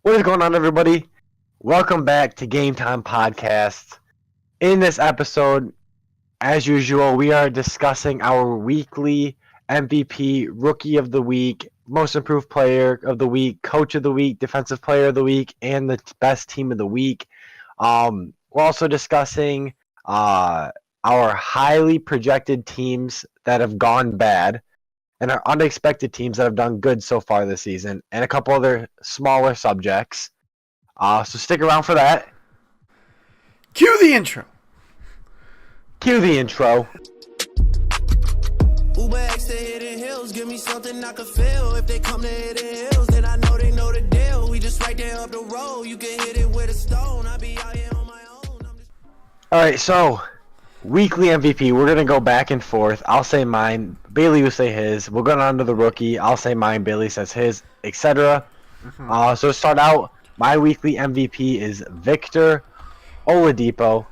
What is going on, everybody? Welcome back to GameTime Podcast. In this episode, as usual, we are discussing our weekly MVP, Rookie of the Week, Most Improved Player of the Week, Coach of the Week, Defensive Player of the Week, and the Best Team of the Week. We're also discussing our highly projected teams that have gone bad and our unexpected teams that have done good so far this season, and a couple other smaller subjects. So stick around for that. Cue the intro. Cue the intro. Uber X to Hidden Hills, give me something I can feel. If they come to Hidden Hills, then I know they know the deal. We just right there up the road, you can hit it with a stone. I be out here on my own. All right, so weekly MVP. We're gonna go back and forth. I'll say mine. Bailey will say his. We'll go on to the rookie. I'll say mine. Bailey says his, etc. So to start out, my weekly MVP is Victor Oladipo,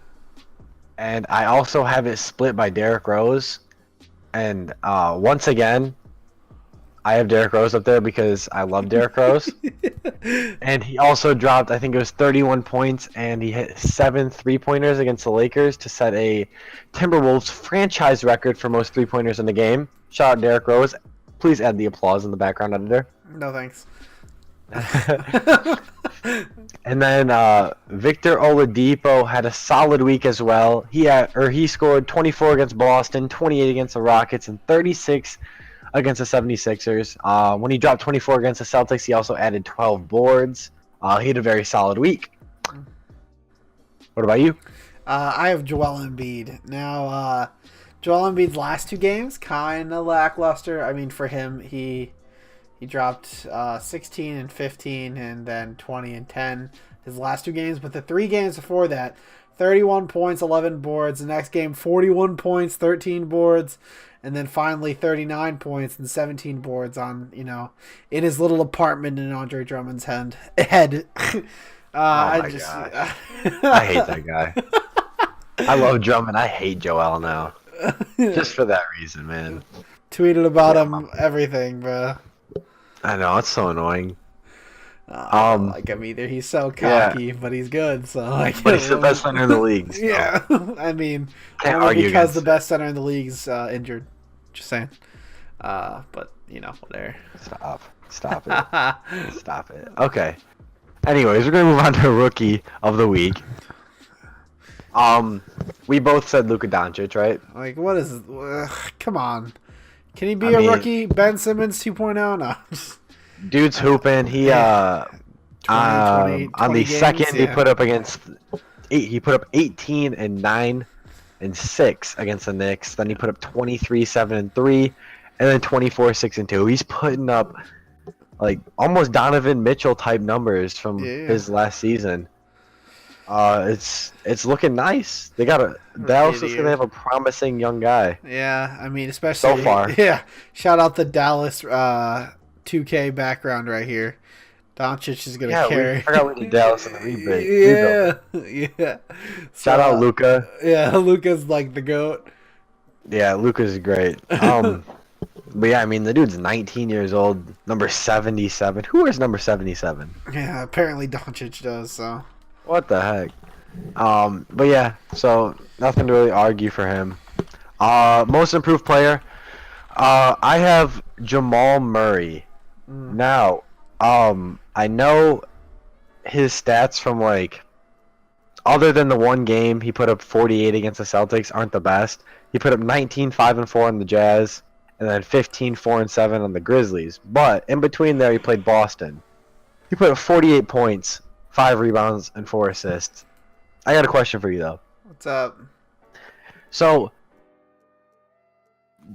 and I also have it split by Derrick Rose. And once again, I have Derrick Rose up there because I love Derrick Rose. And he also dropped, I think it was 31 points, and he hit 7 3-pointers against the Lakers to set a Timberwolves franchise record for most 3-pointers in the game. Shout out Derrick Rose. Please add the applause in the background editor. No thanks. And then Victor Oladipo had a solid week as well. He scored 24 against Boston, 28 against the Rockets, and 36 against the 76ers. When he dropped 24 against the Celtics, he also added 12 boards. He had a very solid week. What about you? I have Joel Embiid. Now, Joel Embiid's last two games, kind of lackluster. I mean, for him, he dropped 16 and 15 and then 20 and 10 his last two games. But the 3 games before that, 31 points, 11 boards. The next game, 41 points, 13 boards. And then finally 39 points and 17 boards on, in his little apartment in Andre Drummond's head. God. I hate that guy. I love Drummond. I hate Joel now. Just for that reason, man. Tweeted about him, everything, bro. I know, it's so annoying. I don't like him either. He's so cocky, but he's good. So but he's the best center in the league. So. Yeah, I mean, Can't only argue because the against best center in the league's injured. Just saying. But whatever. Stop it. Stop it. Okay. Anyways, we're gonna move on to Rookie of the Week. We both said Luka Doncic, right? Like, what is? Come on. Can he be a rookie? Ben Simmons 2.0? No. Dude's hooping. He 20 on the games, second yeah. he put up 18 and 9 and 6 against the Knicks. Then he put up 23, 7 and 3, and then 24, 6 and 2. He's putting up like almost Donovan Mitchell type numbers from his last season. It's looking nice. Dallas is gonna have a promising young guy. Yeah, I mean, especially so far. Yeah, shout out the Dallas 2K background right here. Doncic is gonna carry. I forgot we did Dallas in the rebuild. Yeah. Shout out Luka. Yeah, Luka's like the GOAT. Yeah, Luka's great. But yeah, I mean, the dude's 19 years old, number 77. Who wears number 77? Yeah, apparently Doncic does. So. What the heck? But yeah, so nothing to really argue for him. Most improved player, I have Jamal Murray. Now, I know his stats from other than the one game he put up 48 against the Celtics aren't the best. He put up 19, 5 and 4 on the Jazz, and then 15, 4 and 7 on the Grizzlies. But in between there, he played Boston. He put up 48 points. 5 rebounds and 4 assists. I got a question for you though. What's up? So,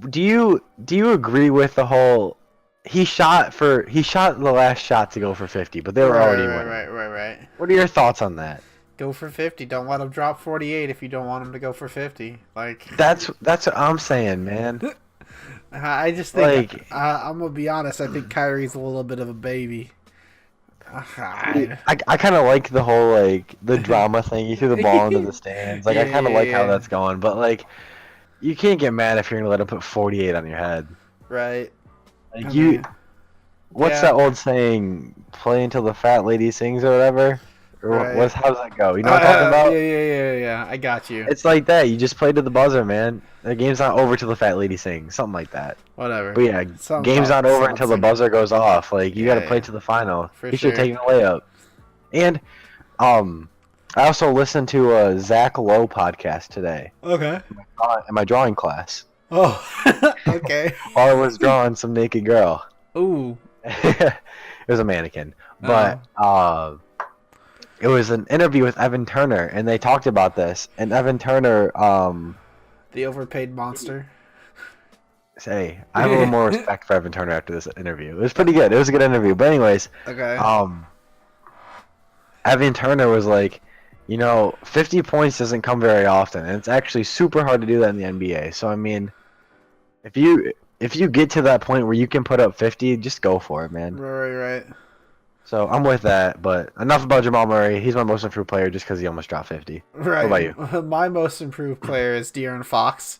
do you agree with the whole? He shot the last shot to go for 50, but they were already winning. Right. What are your thoughts on that? Go for 50. Don't let him drop 48 if you don't want him to go for 50. That's what I'm saying, man. I just think I'm gonna be honest. I think Kyrie's a little bit of a baby. I kind of like the whole the drama thing. You threw the ball into the stands. I kind of like how that's going. But you can't get mad if you're gonna let him put 48 on your head. Right. what's Yeah. that old saying? Play until the fat lady sings or whatever. Or Right. what's how's that go? You know what I'm talking about? Yeah. I got you. It's like that. You just play to the buzzer, man. The game's not over till the fat lady sings, something like that. Whatever. But yeah, Something game's about not over someone until the singing. buzzer goes off. Like you got to Yeah, play yeah. to the final. For He should sure. take a layup. And I also listened to a Zach Lowe podcast today Okay. in my drawing class Oh. Okay. while I was drawing some naked girl. Ooh. It was a mannequin, but it was an interview with Evan Turner, and they talked about this. And Evan Turner, The overpaid monster. say, I have a little more respect for Evan Turner after this interview. It was pretty good. It was a good interview. But anyways, Okay. Evan Turner was like, 50 points doesn't come very often, and it's actually super hard to do that in the NBA. So I mean, if you get to that point where you can put up 50, just go for it, man. Right. So I'm with that. But enough about Jamal Murray. He's my most improved player just because he almost dropped 50. Right. What about you? My most improved player is De'Aaron Fox.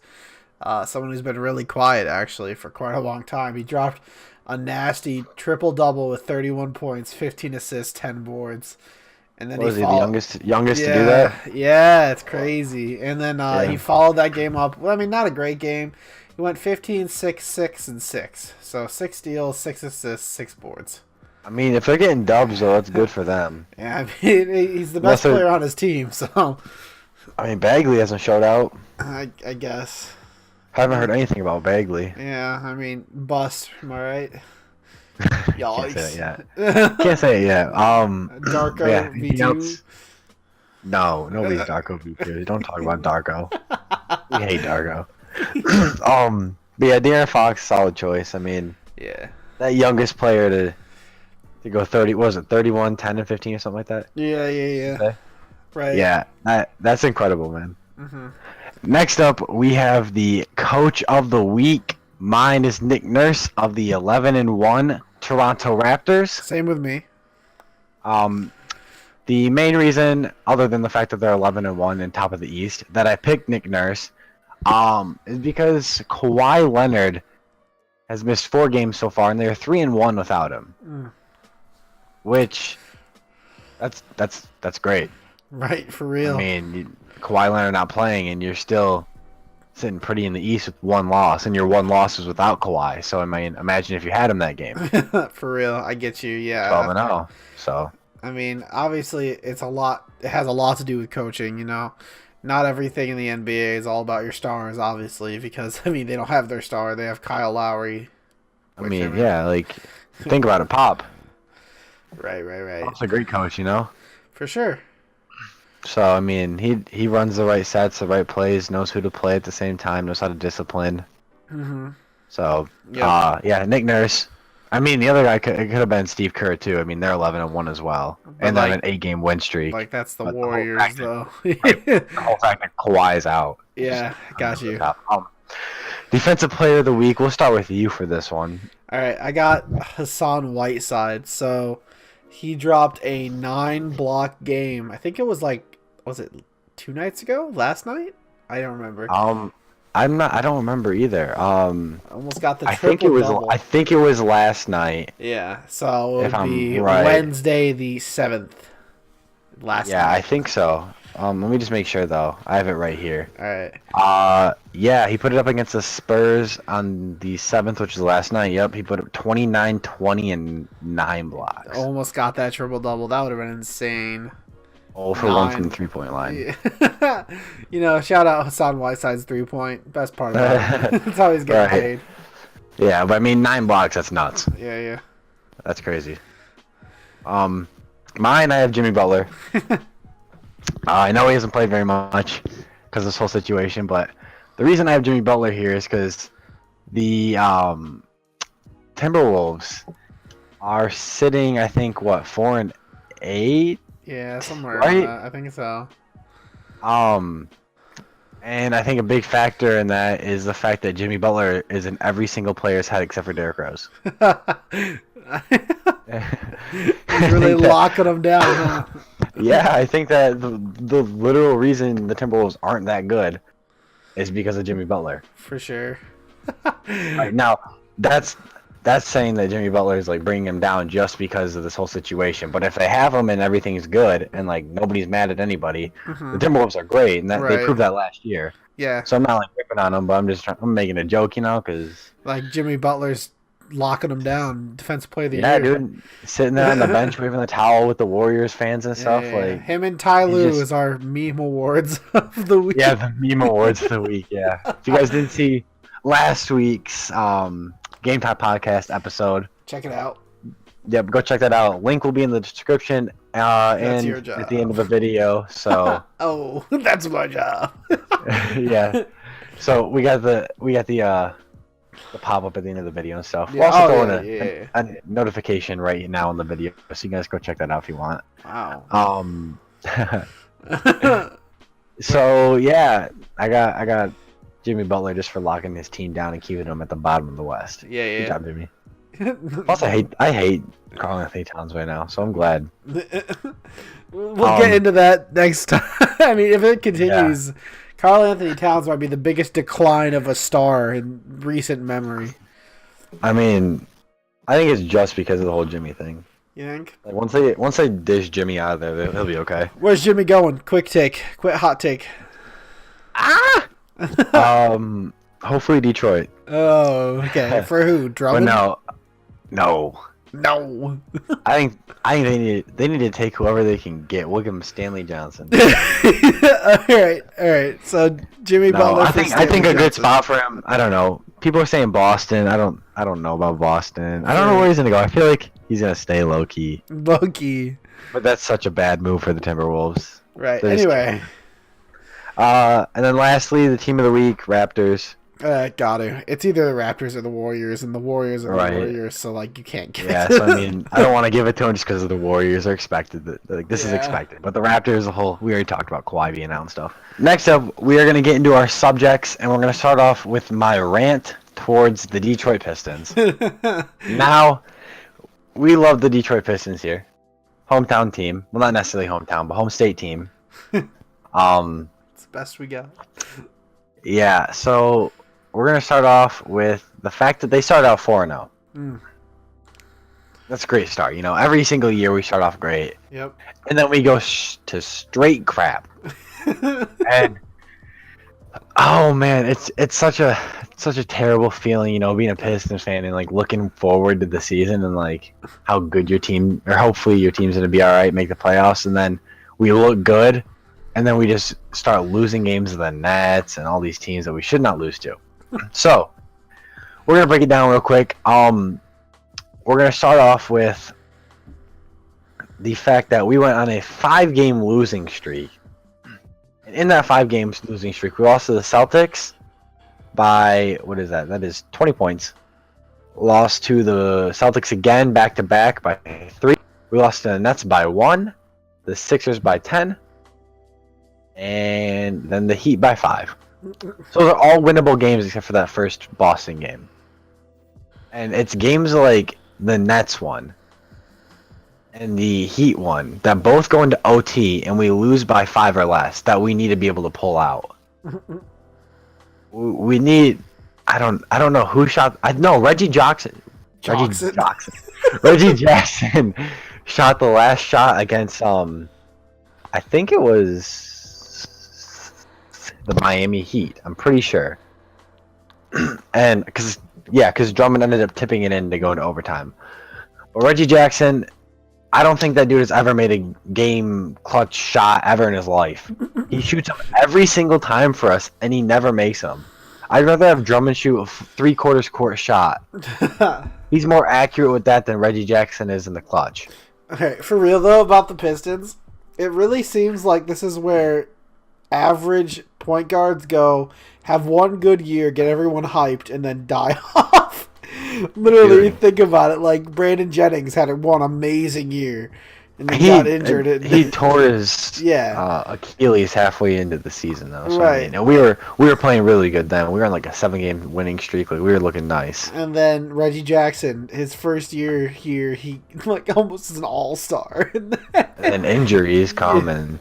Someone who's been really quiet, actually, for quite a long time. He dropped a nasty triple-double with 31 points, 15 assists, 10 boards. And then Was he the youngest to do that? Yeah, it's crazy. And then Yeah. he followed that game up. Well, I mean, not a great game. He went 15, 6, 6, and 6. So 6 steals, 6 assists, 6 boards. I mean, if they're getting dubs, though, that's good for them. Yeah, I mean, he's the best Unless they're- player on his team, so I mean, Bagley hasn't showed out. I guess. Haven't heard anything about Bagley. Yeah, I mean, bust, am I right? Can't say it Yikes. yet. Can't say it yet. Darko yeah, anything V2. else? No, nobody's Darko V2. Don't talk about Darko. We hate Darko. But yeah, De'Aaron Fox, solid choice. I mean, Yeah. that youngest player to go 30, what was it 31, 10, and 15 or something like that? Yeah. Okay. Right. Yeah, that's incredible, man. hmm Next up, we have the coach of the week. Mine is Nick Nurse of the 11-1 Toronto Raptors. Same with me. The main reason, other than the fact that they're 11-1 and top of the East, that I picked Nick Nurse, is because Kawhi Leonard has missed 4 games so far, and they're 3-1 without him. Mm. Which, that's great. Right, for real. I mean, Kawhi Leonard not playing, and you're still sitting pretty in the East with 1 loss, and your 1 loss was without Kawhi. So I mean, imagine if you had him that game, For real, I get you. Yeah. 12-0. So I mean, obviously, it's a lot. It has a lot to do with coaching. Not everything in the NBA is all about your stars, obviously, because I mean they don't have their star. They have Kyle Lowry. I mean, yeah, like think about it, Pop. Right. Pop's a great coach, For sure. So I mean, he runs the right sets, the right plays, knows who to play at the same time, knows how to discipline. Mm-hmm. So Yep. yeah, Nick Nurse. I mean, the other guy could have been Steve Kerr too. I mean, they're 11-1 as well, and they're on an 8-game win streak. Like that's the But the whole Warriors, fact though. The whole fact that Kawhi's out. Yeah, got you. Defensive player of the week. We'll start with you for this one. All right, I got Hassan Whiteside. So he dropped a 9-block game. I think it was was it 2 nights ago? Last night? I don't remember. I don't remember either. Almost got the I think it was. triple-double. I think it was last night. Yeah, so it If would I'm be right. Wednesday the 7th. Last Yeah, I night. think so. Let me just make sure though. I have it right here. All right. Yeah, he put it up against the Spurs on the 7th, which is last night. Yep, he put up 29, 20, and 9 blocks. Almost got that triple-double. That would have been insane. 0 for 1 from 9. the 3-point line. Shout out Hassan Whiteside's 3-point. Best part about it. That's how he's getting Right. paid. Yeah, but I mean 9 blocks. That's nuts. Yeah. That's crazy. Mine, I have Jimmy Butler. I know he hasn't played very much because of this whole situation, but the reason I have Jimmy Butler here is because the Timberwolves are sitting, I think, 4-8? Yeah, somewhere Right? around that. I think so. And I think a big factor in that is the fact that Jimmy Butler is in every single player's head except for Derrick Rose. He's really locking them down, huh? Yeah, I think that the literal reason the Timberwolves aren't that good is because of Jimmy Butler. For sure. Right now, that's that's saying that Jimmy Butler is like bringing him down just because of this whole situation. But if they have him and everything's good and like nobody's mad at anybody, the Timberwolves are great, and they proved that last year. Yeah. So I'm not like ripping on them, but I'm making a joke, because like Jimmy Butler's locking him down, defensive player of the year. Yeah, dude, sitting there on the bench waving the towel with the Warriors fans and stuff. Like him and Ty Lue is our meme awards of the week. Yeah, the meme awards of the week. Yeah, if you guys didn't see last week's Game Time podcast episode, check it out. Yep, go check that out. Link will be in the description and at the end of the video. So oh, that's my job. Yeah. So we got the pop up at the end of the video and stuff. We'll also throw in a notification right now in the video, so you guys go check that out if you want. Wow. So yeah, I got Jimmy Butler just for locking his team down and keeping them at the bottom of the West. Yeah. Good job, Jimmy. Plus, I hate Karl Anthony Towns right now, so I'm glad. We'll get into that next time. I mean, if it continues, Karl Anthony Towns might be the biggest decline of a star in recent memory. I mean, I think it's just because of the whole Jimmy thing. You think? Like once they dish Jimmy out of there, he'll be okay. Where's Jimmy going? Quick hot take. Hopefully Detroit. Oh, okay. For who? Drummond? But no. I think they need to take whoever they can get. We'll give them Stanley Johnson. all right. So Jimmy Butler. I think a good spot for him. I don't know. People are saying Boston. I don't know about Boston. I don't know where he's gonna go. I feel like he's gonna stay low key. But that's such a bad move for the Timberwolves. Right. Anyway. And then lastly, the team of the week, Raptors. Got to. It's either the Raptors or the Warriors, and the Warriors are the Warriors, so like you can't give it to so I mean, I don't want to give it to them just because the Warriors are expected. This is expected, but the Raptors as a whole, we already talked about Kawhi being out and stuff. Next up, we are going to get into our subjects, and we're going to start off with my rant towards the Detroit Pistons. Now, we love the Detroit Pistons here, hometown team. Well, not necessarily hometown, but home state team. It's the best we got. Yeah, so we're going to start off with the fact that they started out 4-0. That's a great start. Every single year we start off great. Yep. And then we go to straight crap. And oh man, it's such a terrible feeling, being a Pistons fan and like looking forward to the season and like how good your team, or hopefully your team's going to be all right, make the playoffs, and then we look good. And then we just start losing games to the Nets and all these teams that we should not lose to. So, we're going to break it down real quick. We're going to start off with the fact that we went on a 5-game losing streak. And in that 5-game losing streak, we lost to the Celtics by, what is that? That is 20 points. Lost to the Celtics again, back-to-back by 3. We lost to the Nets by 1. The Sixers by 10. And then the Heat by 5. So they're all winnable games except for that first Boston game. And it's games like the Nets one and the Heat one that both go into OT and we lose by 5 or less that we need to be able to pull out. We need. I don't know who shot. Reggie Jackson. Reggie Jackson shot the last shot against I think it was the Miami Heat. I'm pretty sure. And because Drummond ended up tipping it in to go into overtime. But Reggie Jackson, I don't think that dude has ever made a game clutch shot ever in his life. He shoots them every single time for us, and he never makes them. I'd rather have Drummond shoot a 3/4 court shot. He's more accurate with that than Reggie Jackson is in the clutch. Okay, for real though, about the Pistons, it really seems like this is where average point guards go, have one good year, get everyone hyped, and then die off. Literally, think about it. Like Brandon Jennings had one amazing year, and then got injured. He tore his Achilles halfway into the season, though. So, right. I mean, and we were playing really good then. We were on like a 7-game winning streak. Like we were looking nice. And then Reggie Jackson, his first year here, he like almost is an all-star. And injuries come, and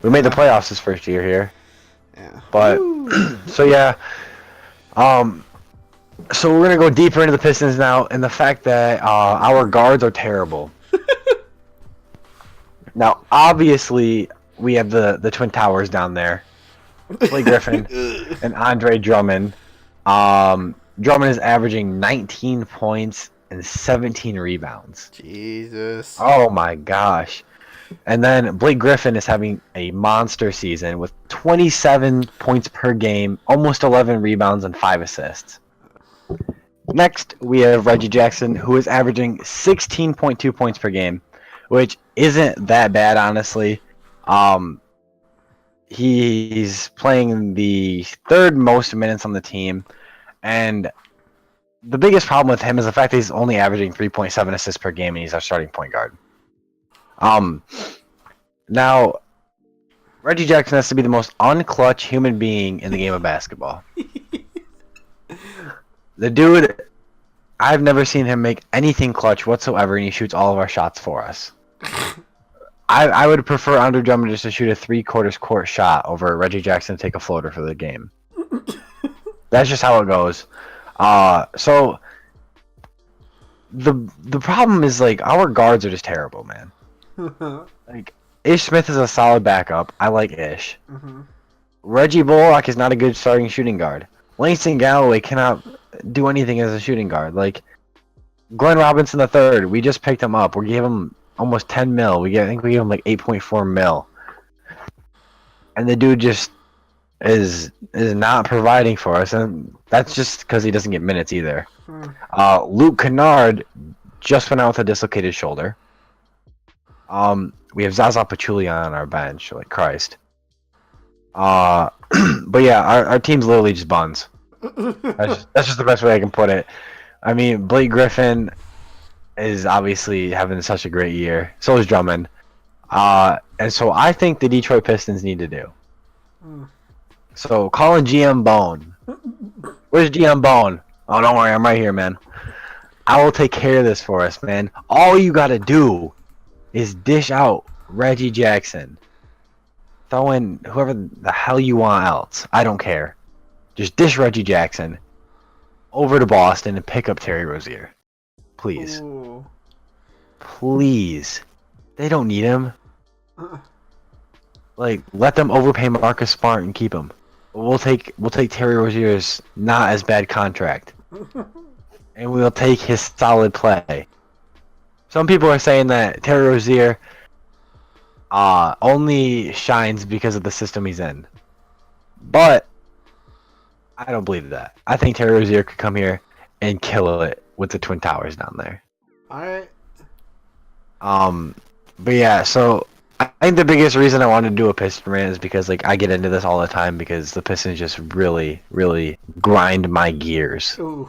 we made the playoffs his first year here. Yeah. But so yeah, So we're gonna go deeper into the Pistons now, and the fact that our guards are terrible. Now, obviously, we have the Twin Towers down there, Blake Griffin and Andre Drummond. Drummond is averaging 19 points and 17 rebounds. Jesus. Oh my gosh! And then Blake Griffin is having a monster season with 27 points per game, almost 11 rebounds and 5 assists. Next, we have Reggie Jackson, who is averaging 16.2 points per game, which isn't that bad, honestly. He's playing the third most minutes on the team, and the biggest problem with him is the fact that he's only averaging 3.7 assists per game, and he's our starting point guard. Now, Reggie Jackson has to be the most unclutch human being in the game of basketball. The dude, I've never seen him make anything clutch whatsoever, and he shoots all of our shots for us. I would prefer Andre Drummond just to shoot a 3/4 court shot over Reggie Jackson to take a floater for the game. That's just how it goes. So the problem is, like, our guards are just terrible, man. Like, Ish Smith is a solid backup. I like Ish. Reggie Bullock is not a good starting shooting guard. Langston Galloway cannot do anything as a shooting guard. Like, Glenn Robinson III, we just picked him up. We gave him almost 10 mil. I think we gave him like 8.4 mil. And the dude just is not providing for us, and that's just because he doesn't get minutes either. Luke Kennard just went out with a dislocated shoulder. We have Zaza Pachulia on our bench, like Christ. But yeah, our team's literally just buns. That's just the best way I can put it. I mean, Blake Griffin is obviously having such a great year. So is Drummond. And so I think the Detroit Pistons need to do. So calling GM Bone. Where's GM Bone? Oh, don't worry, I'm right here, man. I will take care of this for us, man. All you gotta do is dish out Reggie Jackson. Throw in whoever the hell you want else. I don't care. Just dish Reggie Jackson over to Boston and pick up Terry Rozier. Please. Ooh. Please. They don't need him. Like, let them overpay Marcus Smart and keep him. We'll take Terry Rozier's not as bad contract. And we'll take his solid play. Some people are saying that Terry Rozier only shines because of the system he's in. But I don't believe that. I think Terry Rozier could come here and kill it with the Twin Towers down there. Alright. But yeah, so I think the biggest reason I wanted to do a Piston rant is because, like, I get into this all the time because the Pistons just really, really grind my gears. Ooh.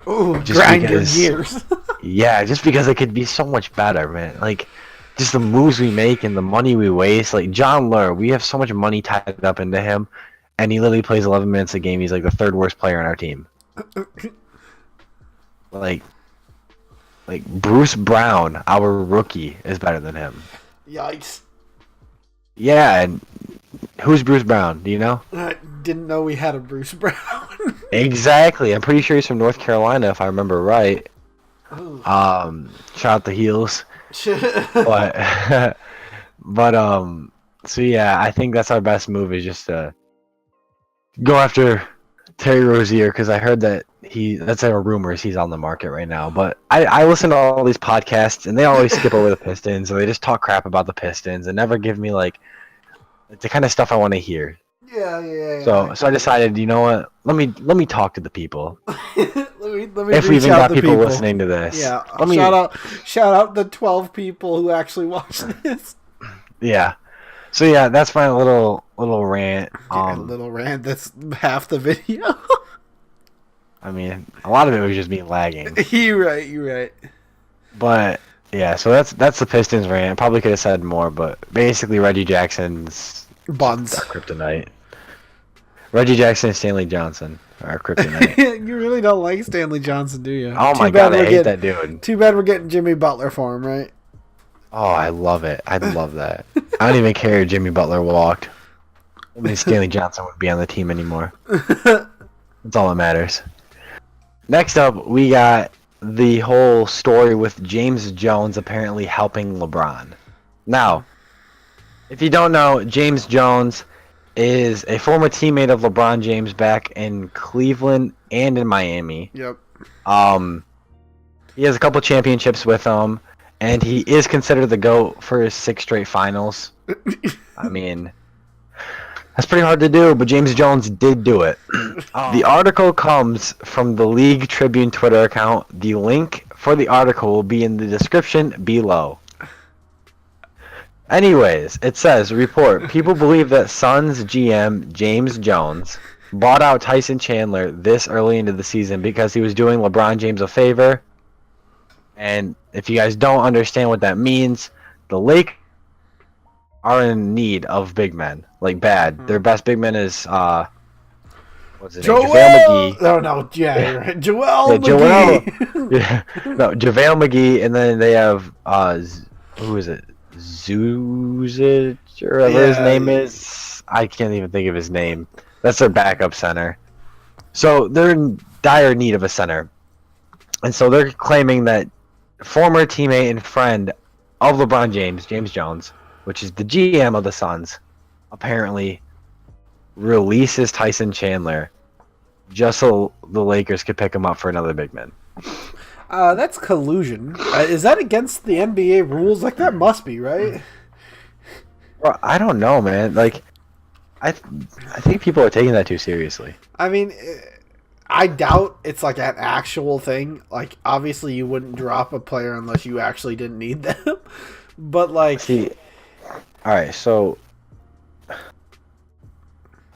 Ooh, Just grind because- your gears. Yeah, just because it could be so much better, man. Like, just the moves we make and the money we waste. Like, John Lur, we have so much money tied up into him, and he literally plays 11 minutes a game. He's like the third worst player on our team. Like Bruce Brown, our rookie, is better than him. Yikes. Yeah, and who's Bruce Brown? Do you know? I didn't know we had a Bruce Brown. Exactly. I'm pretty sure he's from North Carolina, if I remember right. Ooh. Shout out the Heels. But so yeah, I think that's our best move is just to go after Terry Rozier, because I heard that that's our rumors he's on the market right now. But I listen to all these podcasts and they always skip over the Pistons, and they just talk crap about the Pistons and never give me like the kind of stuff I want to hear. Yeah. So I decided, you know what? Let me talk to the people. let me If we reach even out got to people listening to this. Yeah. Let me, Shout out the 12 people who actually watched this. Yeah. So yeah, that's my little rant. A little rant. That's half the video. I mean, a lot of it was just me lagging. You're right. But yeah, so that's the Pistons rant. Probably could have said more, but basically Reggie Jackson's Buns. our kryptonite. Reggie Jackson and Stanley Johnson are our kryptonite. You really don't like Stanley Johnson, do you? Oh my god, I hate that dude. Too bad we're getting Jimmy Butler for him, right? Oh, I love it. I love that. I don't even care if Jimmy Butler walked. I mean, Stanley Johnson wouldn't be on the team anymore. That's all that matters. Next up, we got the whole story with James Jones apparently helping LeBron. Now, if you don't know, James Jones is a former teammate of LeBron James back in Cleveland and in Miami. Yep. He has a couple championships with him, and he is considered the GOAT for his 6 straight finals. I mean, that's pretty hard to do, but James Jones did do it. The article comes from the League Tribune Twitter account. The link for the article will be in the description below. Anyways, it says, report, people believe that Suns GM James Jones bought out Tyson Chandler this early into the season because he was doing LeBron James a favor. And if you guys don't understand what that means, the Lakers are in need of big men, like bad. Their best big man is what's his name? JaVale McGee. Oh no, yeah, you're right. Joel Yeah, McGee. yeah, no, JaVale McGee, and then they have who is it? Zuzic or whatever his name is. I can't even think of his name. That's their backup center. So they're in dire need of a center, and so they're claiming that former teammate and friend of LeBron James, James Jones, which is the GM of the Suns, apparently releases Tyson Chandler just so the Lakers could pick him up for another big man. That's collusion. Is that against the NBA rules? Like, that must be, right? Well, I don't know, man. Like, I think people are taking that too seriously. I mean, I doubt it's like an actual thing. Like, obviously, you wouldn't drop a player unless you actually didn't need them. But, like... See, alright, so...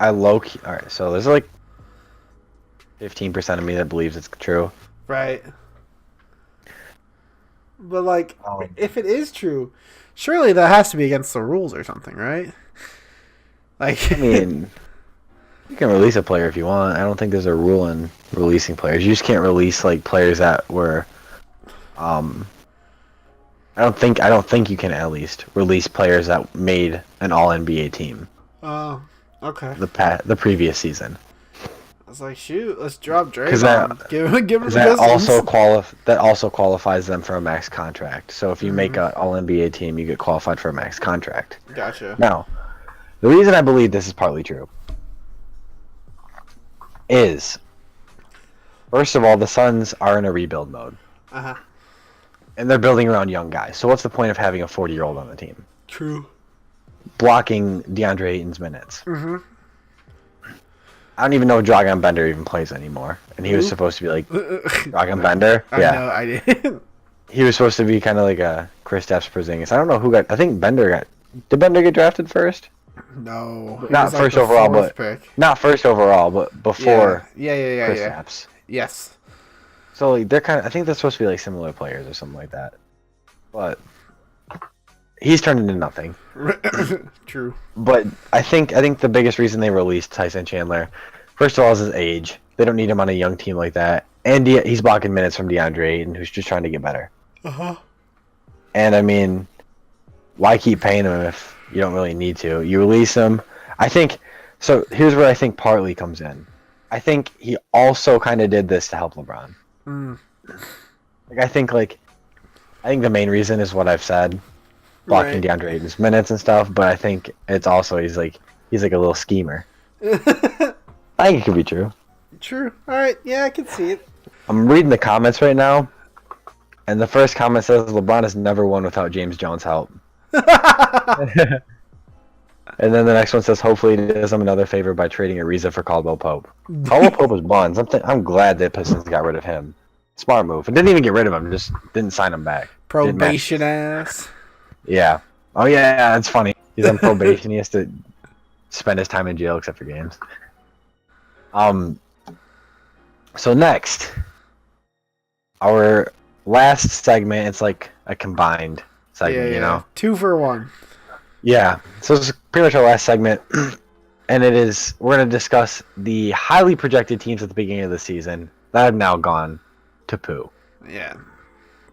Alright, so there's like 15% of me that believes it's true. Right. But, like, if it is true, surely that has to be against the rules or something, right? Like, I mean, you can release a player if you want. I don't think there's a rule in releasing players. You just can't release, like, players that were, I don't think you can at least release players that made an All-NBA team. Oh, okay. The previous season. I was like, shoot, let's drop Drake. Because Give him the that Pistons. also qualifies them for a max contract. So if you make an All NBA team, you get qualified for a max contract. Gotcha. Now, the reason I believe this is partly true is, first of all, the Suns are in a rebuild mode. Uh-huh. And they're building around young guys. So what's the point of having a 40-year-old on the team? True. Blocking DeAndre Ayton's minutes. Mm-hmm. I don't even know if Dragan Bender even plays anymore. And he was supposed to be like Dragan Bender. Yeah. I know, I did. He was supposed to be kind of like a Kristaps Porzingis. I don't know who got. I think Bender got. Did Bender get drafted first? No. It Not was like first the overall, fourth but pick. not first overall, but before Yeah. Kristaps. Yes. So like they're kind of. I think they're supposed to be like similar players or something like that. But he's turned into nothing. True. But I think the biggest reason they released Tyson Chandler, first of all, is his age. They don't need him on a young team like that, and he's blocking minutes from DeAndre Ayton, who's just trying to get better. Uh-huh. And I mean, why keep paying him if you don't really need to? You release him. I think so. Here's where I think partly comes in. I think he also kind of did this to help LeBron. Like I think the main reason is what I've said. Blocking DeAndre Ayton's minutes and stuff, but I think it's also he's like a little schemer. I think it could be true. True. All right. Yeah, I can see it. I'm reading the comments right now, and the first comment says LeBron has never won without James Jones' help. And then the next one says hopefully he does him another favor by trading Ariza for Caldwell Pope. Caldwell Pope was buns. I'm glad the Pistons got rid of him. Smart move. It didn't even get rid of him. Just didn't sign him back. Probation ass. Yeah. Oh yeah, it's funny. He's on probation. He has to spend his time in jail except for games. So next, our last segment. It's like a combined segment, you know. 2 for 1. Yeah. So this is pretty much our last segment, and we're going to discuss the highly projected teams at the beginning of the season that have now gone to poo. Yeah.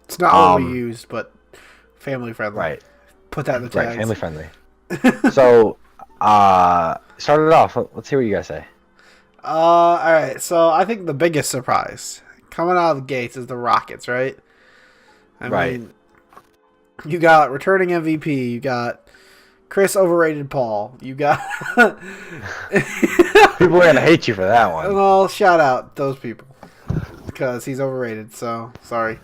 It's not what we used, but family friendly. Right. Put that in the tags. Right, family friendly. So, start it off. Let's hear what you guys say. All right. So I think the biggest surprise coming out of the gates is the Rockets, right? I Right. mean, you got returning MVP. You got Chris Overrated Paul. You got People are gonna hate you for that one. well, shout out those people because he's overrated. So sorry,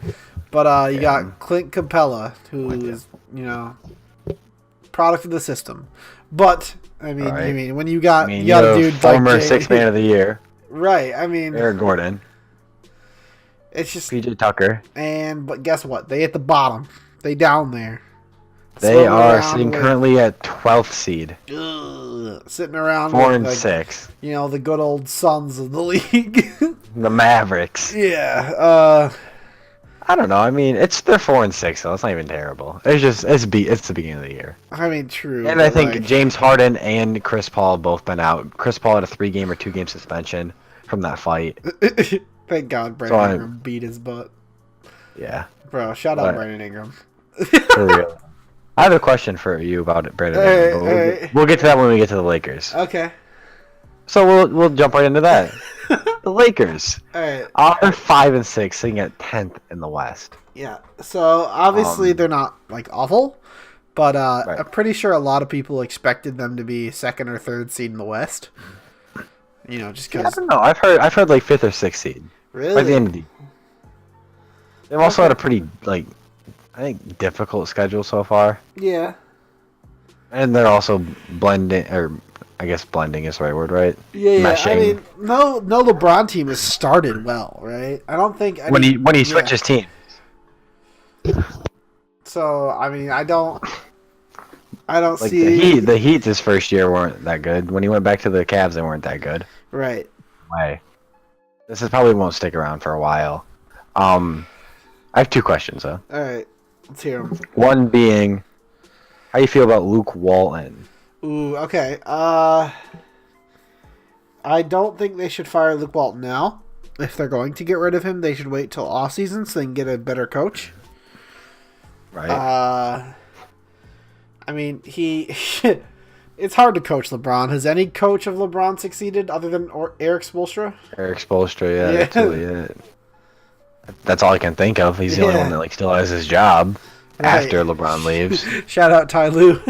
but you got Clint Capella, who is product of the system. But I mean, when you got you got a dude former like sixth man of the year, right? I mean, Eric Gordon, it's just PJ Tucker. but guess what? They at the bottom. They down there. They are sitting currently at 12th seed. Sitting around 4 with, and like, 6. The good old Suns of the league. The Mavericks. Yeah. I don't know. I mean, they're 4 and 6, so it's not even terrible. It's the beginning of the year. I mean, true. And I think James Harden and Chris Paul have both been out. Chris Paul had a 3-game or 2-game suspension from that fight. Thank God Brandon Ingram beat his butt. Yeah. Bro, shout out Brandon Ingram. For real. I have a question for you about it, Brandon. We'll get to that when we get to the Lakers. Okay. So we'll jump right into that. The Lakers All right. are 5 and 6, sitting at 10th in the West. Yeah. So obviously they're not like awful, but right. I'm pretty sure a lot of people expected them to be 2nd or 3rd seed in the West. Just because. I don't know. I've heard like 5th or 6th seed. Really? By the end of the. They've also had a pretty I think difficult schedule so far. Yeah. And they're also blending, or I guess blending is the right word, right? Yeah. Meshing. I mean, no LeBron team has started well, right? I don't think when he switches teams. So I mean, I don't Like see the Heat his first year weren't that good. When he went back to the Cavs, they weren't that good. right. This probably won't stick around for a while. I have 2 questions though. All right, let's hear them. One being, how you feel about Luke Walton? Ooh, okay. I don't think they should fire Luke Walton now. If they're going to get rid of him, they should wait till off season so they can get a better coach. Right. I mean, it's hard to coach LeBron. Has any coach of LeBron succeeded other than Eric Spoelstra? Eric Spoelstra, yeah, that's really it. That's all I can think of. He's the only one that still has his job after LeBron leaves. Shout out Ty Lue.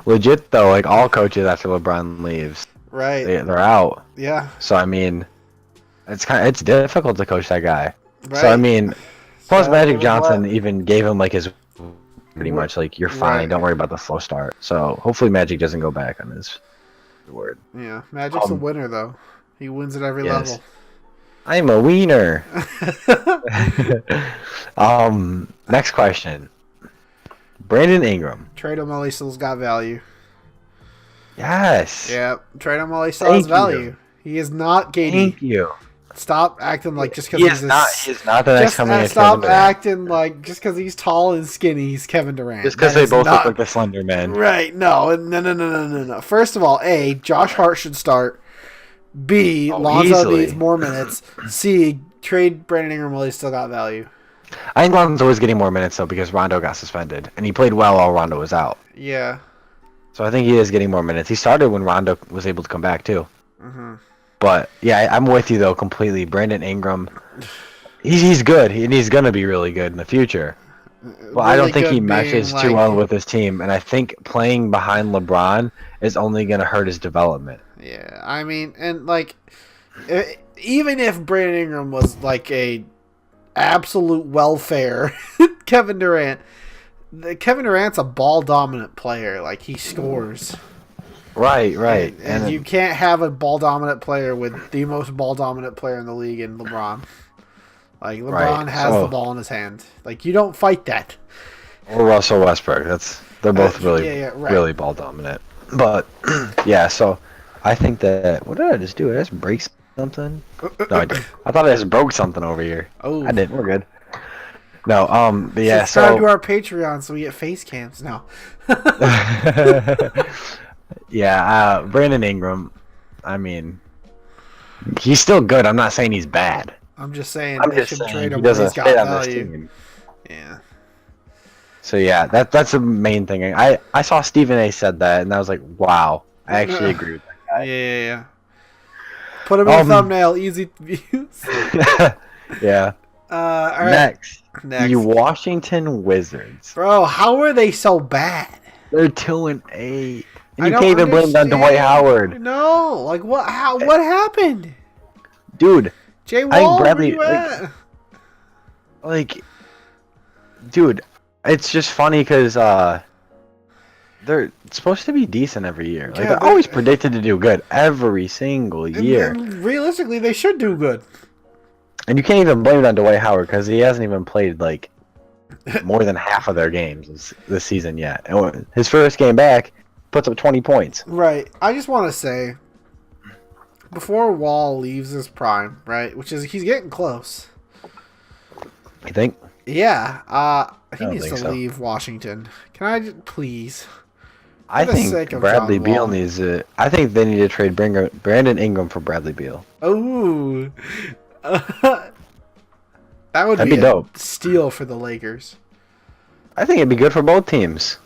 Legit though, all coaches after LeBron leaves, right? they're out. Yeah. So I mean, it's difficult to coach that guy. Right. So I mean, plus So, Magic Johnson even gave him his pretty much you're fine. Right. Don't worry about the slow start. So hopefully Magic doesn't go back on his word. Yeah, Magic's a winner though. He wins at every level. I'm a wiener. Next question. Brandon Ingram. Trade him while he still's got value. Yes. Yeah, trade him while he still has value. He is not KD. Thank you. Stop acting like just because He is not the next coming of stop Kevin Durant. acting like just because he's tall and skinny, he's Kevin Durant. Just because That they is both not- look like the Slender Man. Right? No. First of all, A, Josh Hart should start. B, Lonzo easily. needs more minutes. C, trade Brandon Ingram while he's still got value. I think Lonzo is getting more minutes though because Rondo got suspended and he played well while Rondo was out. Yeah. So I think he is getting more minutes. He started when Rondo was able to come back too. Mm-hmm. But yeah, I'm with you though completely. Brandon Ingram, he's good and he's gonna be really good in the future. But I don't think he meshes too well with his team, and I think playing behind LeBron is only gonna hurt his development. Yeah, I mean, and even if Brandon Ingram was a absolute welfare Kevin Durant, Kevin Durant's a ball dominant player. He scores. Right. And you can't have a ball dominant player with the most ball dominant player in the league in LeBron. LeBron has the ball in his hand. You don't fight that. Or Russell Westbrook. They're both really ball dominant. But yeah, so I think that what did I just do? Did I just break something? No, I didn't. I thought I just broke something over here. Oh, I didn't. We're good. No, but yeah. Subscribe to our Patreon so we get face cams now. Yeah, Brandon Ingram. I mean, he's still good. I'm not saying he's bad. I'm just saying I'm they just should saying trade he him when doesn't he's got fit on this value. team. Yeah. So yeah, that's the main thing. I saw Stephen A. said that, and I was like, wow, I actually agree with that guy. Yeah. Put him in the thumbnail. Easy views. Yeah. All right. Next. Next. The Washington Wizards. Bro, how are they so bad? They're 2-8. And I you can't even blame it on Dwight Howard. No, like what? What happened? Dude. Jay I think Wall, Bradley, where you at? Dude, it's just funny because they're supposed to be decent every year. Like, Yeah, they're always predicted to do good every single year. And realistically, they should do good. And you can't even blame it on Dwight Howard because he hasn't even played, like, more than half of their games this season yet. And his first game back puts up 20 points. Right. I just want to say, before Wall leaves his prime, right, which is he's getting close. You think? Yeah. He needs to so. leave Washington. Can I just, please? I For the think sake of Bradley John Beal Wall. needs to. I think they need to trade Brandon Ingram for Bradley Beal. Ooh. That would That'd be be a dope. steal for the Lakers. I think it'd be good for both teams.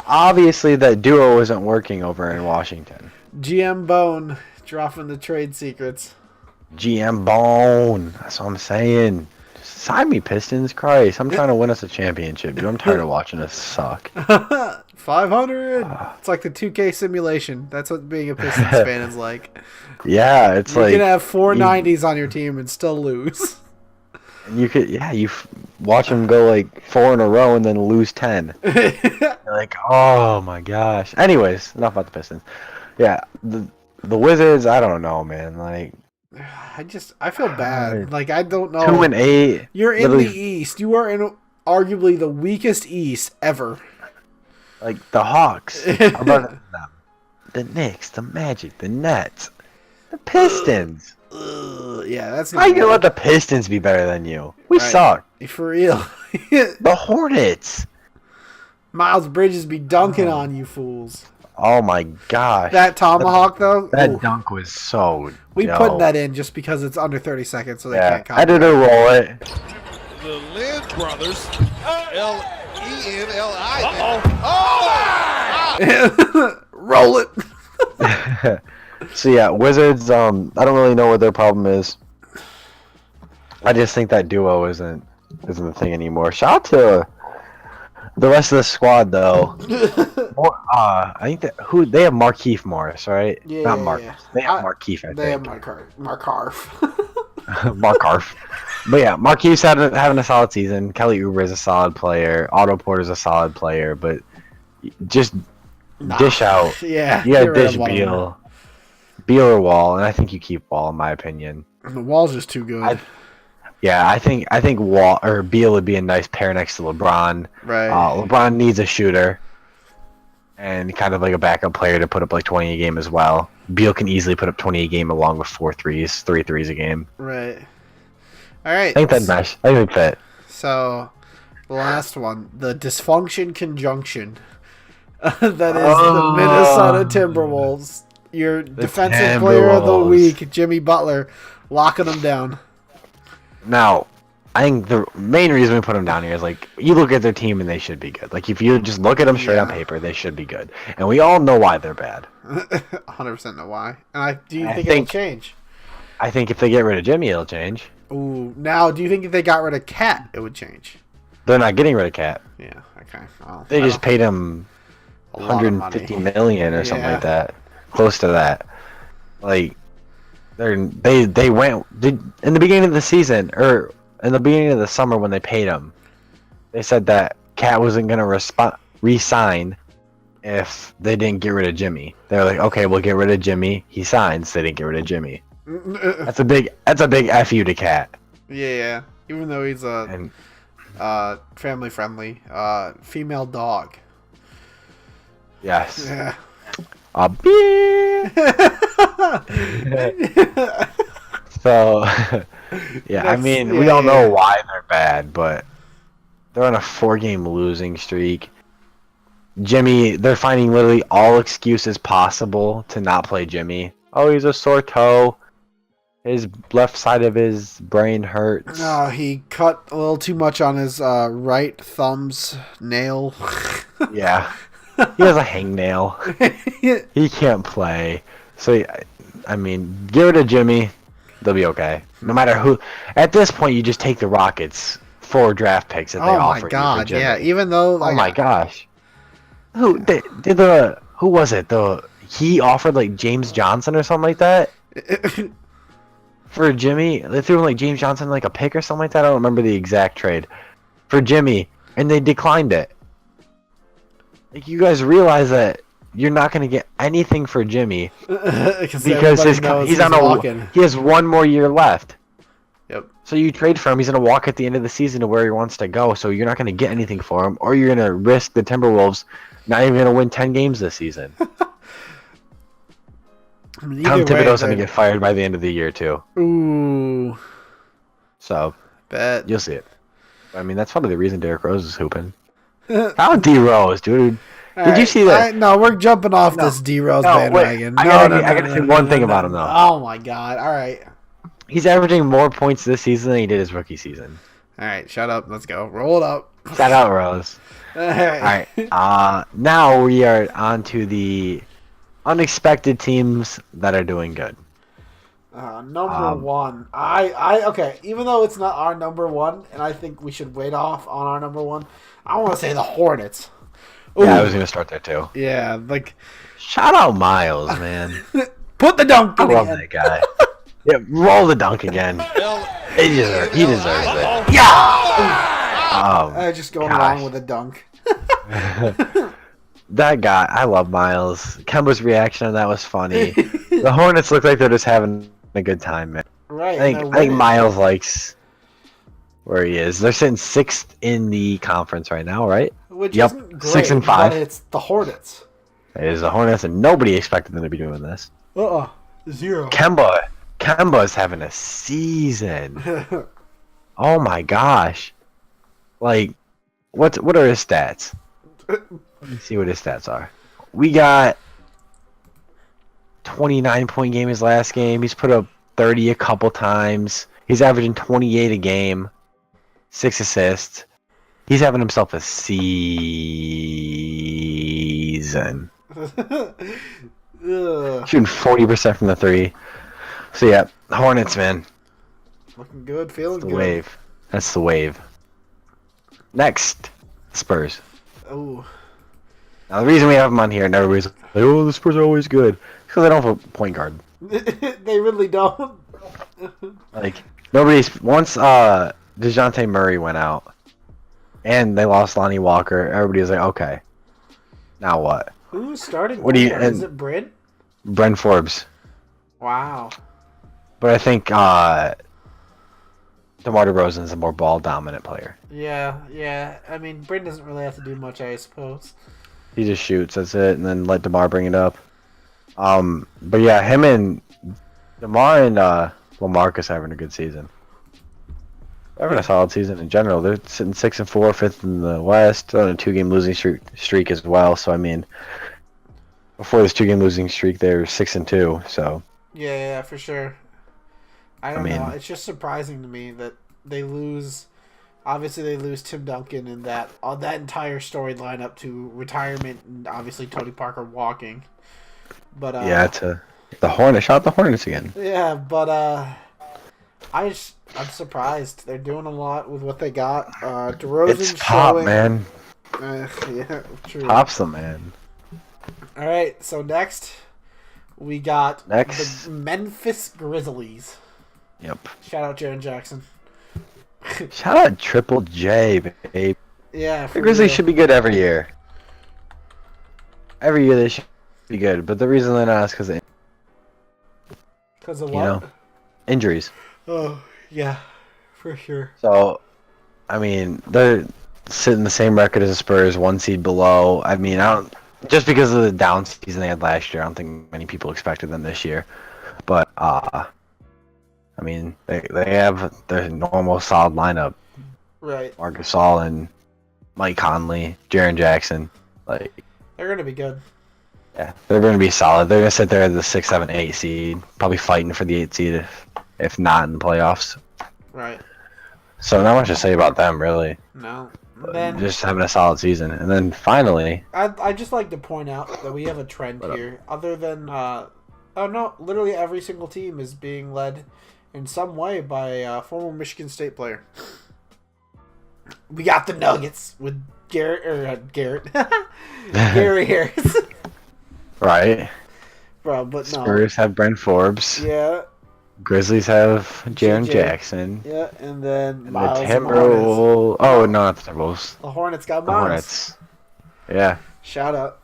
Obviously, that duo isn't working over in Washington. GM Bone dropping the trade secrets. GM Bone. That's what I'm saying. Just sign me, Pistons. Christ, I'm trying to win us a championship, dude. I'm tired of watching us suck. 500. It's like the 2K simulation. That's what being a Pistons fan is like. Yeah, it's You like can have 490s on your team and still lose. you could. Yeah, watch them go like 4 in a row and then lose 10. You're like, oh my gosh. Anyways, enough about the Pistons. Yeah, the Wizards. I don't know, man. Like, I feel bad. Like, I don't know. 2-8. You're in literally, the East. You are in arguably the weakest East ever. like the Hawks. How about them? The Knicks, the Magic, the Nets, the Pistons. Yeah, that's How you gonna let the Pistons be better than you? We Right. suck. For real. The Hornets. Miles Bridges be dunking on you fools. Oh my gosh. That tomahawk, though? That ooh. dunk was so We dope. put that in just because it's under 30 seconds, so they can't copy. Editor roll it. The Lynn brothers, L-E-N-L-I. Roll it. So yeah, Wizards, I don't really know what their problem is. I just think that duo isn't the thing anymore. Shout out to the rest of the squad though. I think they have Markieff Morris, right? Yeah, Not yeah, Marcus. yeah. They have Markieff, I They have think. Markarf. Markarf. But yeah, Marquise's having a solid season. Kelly Oubre is a solid player. Otto Porter's a solid player, but just dish out. Yeah. You gotta get rid dish of one of them. Beal or Wall, and I think you keep Wall in my opinion. The Wall's just too good. I think Wall or Beal would be a nice pair next to LeBron. Right. LeBron needs a shooter and kind of like a backup player to put up like 20 a game as well. Beal can easily put up 20 a game along with 3 threes a game. Right. All right. I think that'd mesh. I think fit. So, the last one, the dysfunction conjunction. That is the Minnesota Timberwolves. Your defensive player of the Timberwolves. week, Jimmy Butler, locking them down. Now, I think the main reason we put them down here is like you look at their team and they should be good. Like if you just look at them straight on paper, they should be good, and we all know why they're bad. 100% know why. And do you I think it'll think- change? I think if they get rid of Jimmy, it'll change. Ooh, now do you think if they got rid of Cat, it would change? They're not getting rid of Cat. Yeah. Okay. Well, They just paid him a lot of money. 150 million or something Yeah. like that, close to that. Like they went in the beginning of the season or in the beginning of the summer when they paid him. They said that Cat wasn't gonna re-sign if they didn't get rid of Jimmy. They were like, okay, we'll get rid of Jimmy. He signs. They didn't get rid of Jimmy. That's a big fu to Cat. Yeah. Even though he's a And family friendly female dog. yes, Yeah. a beer. So, yeah, I mean, we all know why they're bad, but they're on a 4-game losing streak. Jimmy, they're finding literally all excuses possible to not play Jimmy. Oh, he's a sore toe. His left side of his brain hurts. No, he cut a little too much on his right thumb's nail. Yeah. He has a hangnail. He can't play. So I mean, give it to Jimmy. They'll be okay. No matter who. At this point, you just take the Rockets 4 draft picks that they Oh my offer god, you for Jimmy. yeah. Even though, Oh my gosh. Who was it? He offered like James Johnson or something like that for Jimmy. They threw him like James Johnson like a pick or something like that. I don't remember the exact trade for Jimmy, and they declined it. Like, you guys realize that you're not going to get anything for Jimmy because he has 1 more year left. Yep. So you trade for him, he's going to walk at the end of the season to where he wants to go, so you're not going to get anything for him, or you're going to risk the Timberwolves not even going to win 10 games this season. I mean, Tom Thibodeau's going to get fired by the end of the year, too. Ooh. So, Bet. you'll see it. I mean, that's probably the reason Derrick Rose is hooping. How D-Rose, dude? Did you see that? No, we're jumping off this D-Rose bandwagon. I gotta say one thing about him, though. Oh, my God. All right. He's averaging more points this season than he did his rookie season. All right, shut up. Let's go. Roll it up. Shout out, Rose. All right. Now we are on to the unexpected teams that are doing good. Number one. Okay, even though it's not our number one, and I think we should wait off on our number one, I want to say the Hornets. Ooh. Yeah, I was going to start there, too. Yeah, like... Shout out Miles, man. Put the dunk in. I love that guy. Yeah, roll the dunk again. He deserves it. Yeah! Just going along with a dunk. That guy, I love Miles. Kemba's reaction on that was funny. The Hornets look like they're just having a good time, man. Right. I think Miles likes where he is. They're sitting 6th in the conference right now, right? Which isn't great, 6 and 5. but it's the Hornets. It is the Hornets, and nobody expected them to be doing this. 0. Kemba's having a season. Oh my gosh! Like, what are his stats? Let me see what his stats are. We got 29-point game his last game. He's put up 30 a couple times. He's averaging 28 a game. 6 assists. He's having himself a season. Shooting 40% from the 3. So yeah, Hornets, man. Looking good, feeling That's the good. wave. That's the wave. Next, Spurs. Oh. Now the reason we have them on here, and everybody's like, "Oh, the Spurs are always good," because they don't have a point guard. They really don't. Like, once DeJounte Murray went out, and they lost Lonnie Walker. Everybody was like, "Okay, now what?" Who's starting? What do you? Is it Bryn? Bryn Forbes. Wow. But I think DeMar DeRozan's a more ball dominant player. Yeah. I mean, Bryn doesn't really have to do much, I suppose. He just shoots, that's it, and then let DeMar bring it up. But yeah, him and DeMar and LaMarcus having a good season. They're having a solid season in general. They're sitting 6 and 4, 5th in the West. They're on a 2-game losing streak as well. So I mean, before this 2-game losing streak, they were 6 and 2. So yeah, for sure. I don't know. It's just surprising to me that they lose. Obviously, they lose Tim Duncan and that entire storyline up to retirement, and obviously Tony Parker walking. But yeah, the Hornets. Shout out the Hornets again. Yeah, but I'm surprised. They're doing a lot with what they got. DeRozan's It's Pop, showing, man. Yeah, true. Pop's the man. All right, so next we got the Memphis Grizzlies. Yep. Shout out Jaren Jackson. Shout out Triple J, babe. Yeah, The Grizzlies should be good every year. Every year they should be good, but the reason they're not is because of what? Injuries. Oh, yeah, for sure. So, I mean, they're sitting the same record as the Spurs, 1 seed below. I mean, just because of the down season they had last year, I don't think many people expected them this year. But, I mean, they have their normal solid lineup. Right. Marc Gasol and Mike Conley, Jaren Jackson. Like, they're going to be good. Yeah, they're going to be solid. They're going to sit there at the 6, 7, 8 seed, probably fighting for the 8 seed if not in the playoffs. Right. So not much to say about them, really. No. Then, just having a solid season. And then finally... I'd just like to point out that we have a trend here. Other than Oh no, literally every single team is being led in some way by a former Michigan State player. We got the Nuggets with Gary Harris. Right. Bro, but no. Spurs have Brent Forbes. Yeah. Grizzlies have Jaren JJ. Jackson. Yeah, and then And the Miles and the Timberwolves. Oh, no, not the Timberwolves. The Hornets got The Miles. Hornets. Yeah. Shout out.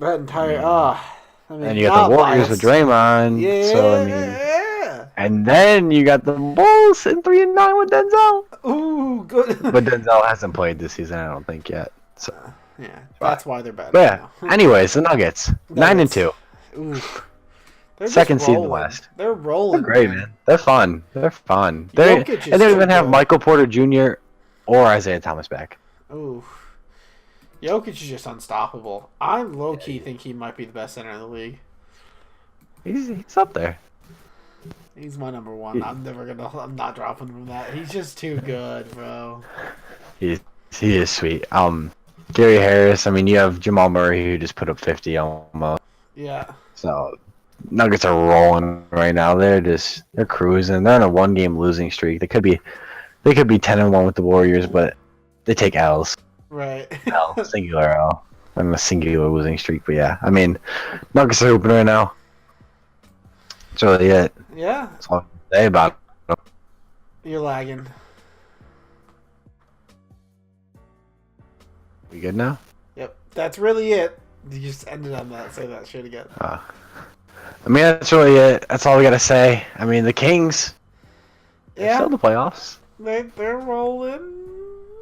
That entire I mean, And you got the Warriors with Draymond. Yeah. So, I mean, and then you got the Bulls sitting 3-9 with Denzel. Ooh, good. But Denzel hasn't played this season, I don't think yet. So, Yeah, that's why they're bad. but yeah. Anyways, the Nuggets 9-2. Ooh. They're just Second seed in the rolling. West. They're rolling. They're great, man. They're fun. They're fun. They Jokic is and they don't even so have good. Michael Porter Jr. or Isaiah Thomas back. Ooh. Jokic is just unstoppable. I low key think he might be the best center in the league. He's up there. He's my number one. I'm not dropping from that. He's just too good, bro. He is sweet. Gary Harris. I mean, you have Jamal Murray who just put up 50 almost. Yeah. So Nuggets are rolling right now. They're cruising. They're on a 1-game losing streak. They could be 10-1 with the Warriors, but they take L's. Right. Singular L. I'm a singular losing streak, but yeah. I mean, Nuggets are hooping right now. That's really it. Yeah. That's all I can say about it. You're lagging. We good now? Yep. That's really it. You just ended on that. Say that shit again. I mean, that's really it. That's all we gotta say. I mean, the Kings. They're Yeah. still in the playoffs. They're rolling.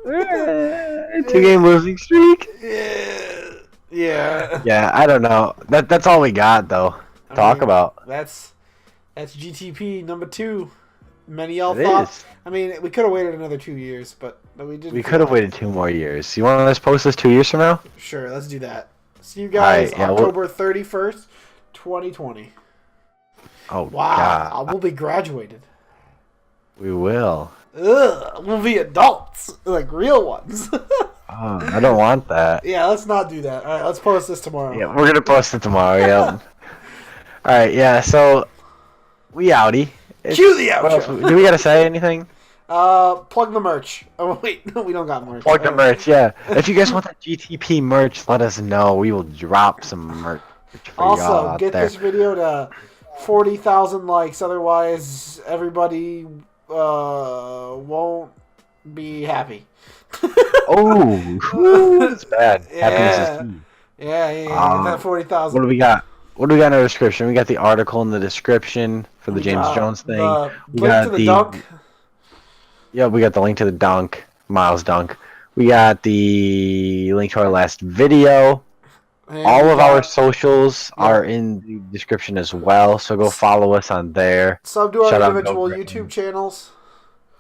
2-game losing streak. Yeah. Yeah. Yeah, I don't know. That's all we got though. I Talk mean, about. That's GTP number 2. Many y'all It thought. is. I mean, we could have waited another 2 years, but we didn't. We could have waited 2 more years. You want to let's post this 2 years from now? Sure, let's do that. See you guys Alright, yeah, October 31st, 2020. Oh Wow, God, we'll be graduated. we will. Ugh, we'll be adults, like real ones. Oh, I don't want that. Yeah, let's not do that. All right, let's post this tomorrow. Yeah, we're gonna post it tomorrow. Yeah. All right. Yeah. So we outie. Cue the What else? outro. Do we gotta say anything? Plug the merch. Oh wait, no, we don't got merch. Plug the merch. Yeah. If you guys want that GTP merch, let us know. We will drop some merch for y'all Also, out get there. this video to 40,000 likes. Otherwise, everybody won't be happy. Oh, that's bad. Happiness is key. Yeah. Get that 40,000. What do we got? What do we got in the description? We got the article in the description for the James Jones thing. We Link got to the dunk. Yeah, we got the link to the dunk, Miles dunk. We got the link to our last video. And All we of got our socials are in the description as well, so go follow us on there. Sub to our Shout out individual Bill YouTube channels.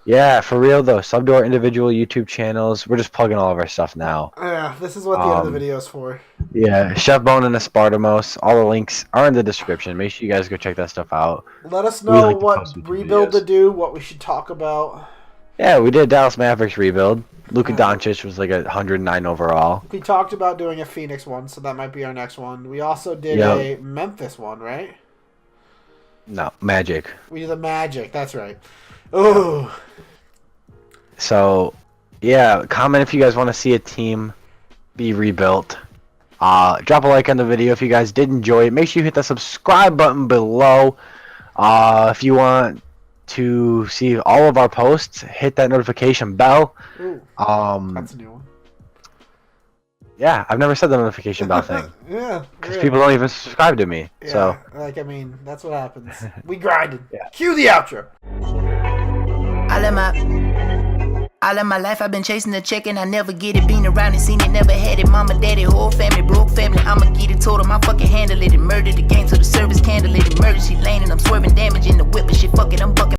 Yeah, for real though, sub to our individual YouTube channels. We're just plugging all of our stuff now. Yeah, this is what the end of the video is for. Yeah, Chef Bone and Espartamos. All the links are in the description. Make sure you guys go check that stuff out. Let us We know like to what post YouTube rebuild videos. to do, what we should talk about. Yeah, we did Dallas Mavericks rebuild. Luka Yeah. Doncic was like 109 overall. We talked about doing a Phoenix one, so that might be our next one. We also did Yep. a Memphis one, right? No, Magic. We did the Magic, that's right. Oh, So, yeah, comment if you guys want to see a team be rebuilt. Drop a like on the video if you guys did enjoy it. Make sure you hit the subscribe button below. If you want to see all of our posts, hit that notification bell. ooh, that's a new one. Yeah, I've never said the notification bell thing Yeah, because really. people don't even subscribe to me. Yeah, So, like I mean, that's what happens. We grinded. Yeah. Cue the outro. All of my life I've been chasing the check and I never get it. Been around and seen it, never had it. Mama, daddy, whole family, broke family. I'ma get it, told 'em I fucking handle it. And murder the game till the service candle it. Emergency lane and I'm swerving damage in the whip and shit. Fuck it, I'm bucking.